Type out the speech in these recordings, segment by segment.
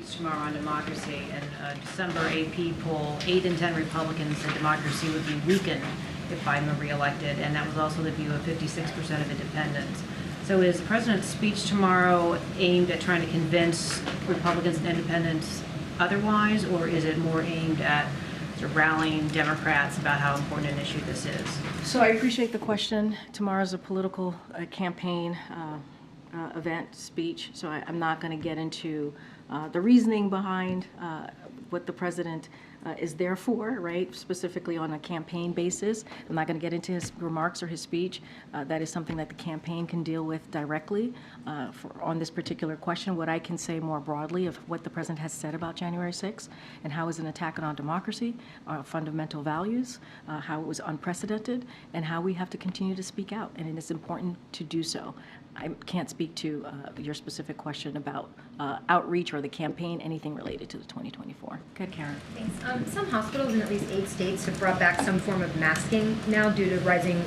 speech tomorrow on democracy, and December AP poll, 8 in 10 Republicans said democracy would be weakened if Biden were reelected, and that was also the view of 56% of independents. So is the president's speech tomorrow aimed at trying to convince Republicans and independents otherwise, or is it more aimed at sort of rallying Democrats about how important an issue this is? So I appreciate the question. Tomorrow's a political campaign event, speech, so I'm not going to get into the reasoning behind what the president is there for, right, specifically on a campaign basis. I'm not going to get into his remarks or his speech. That is something that the campaign can deal with directly on this particular question. What I can say more broadly of what the president has said about January 6th and how it was an attack on our democracy, our fundamental values, how it was unprecedented, and how we have to continue to speak out, and it is important to do so. I can't speak to your specific question about outreach or the campaign, anything related to the 2024. Go ahead, Karen. Thanks. Some hospitals in at least 8 states have brought back some form of masking now due to rising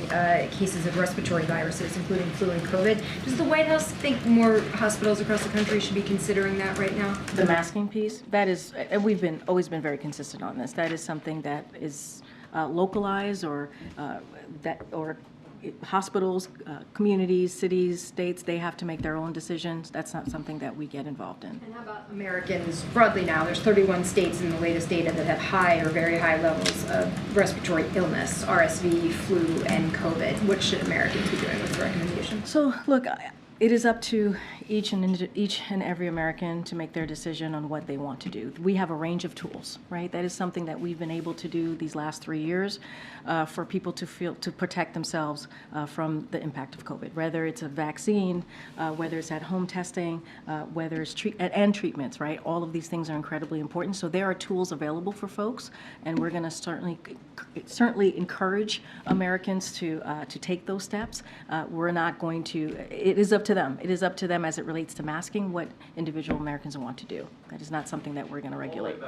cases of respiratory viruses, including flu and COVID. Does the White House think more hospitals across the country should be considering that right now? The masking piece, that is, and we've always been very consistent on this. That is something that is localized or hospitals, communities, cities, states, they have to make their own decisions. That's not something that we get involved in. And how about Americans broadly now? There's 31 states in the latest data that have high or very high levels of respiratory illness, RSV, flu, and COVID. What should Americans be doing with the recommendation? So, look, it is up to each and every American to make their decision on what they want to do. We have a range of tools, right? That is something that we've been able to do these last 3 years for people to protect themselves from the impact of COVID, whether it's a vaccine, whether it's at-home testing, whether it's treatments, right? All of these things are incredibly important. So there are tools available for folks, and we're going to certainly encourage Americans to take those steps. We're not going to. It is up to them. It is up to them as it relates to masking what individual Americans want to do. That is not something that we're going to regulate.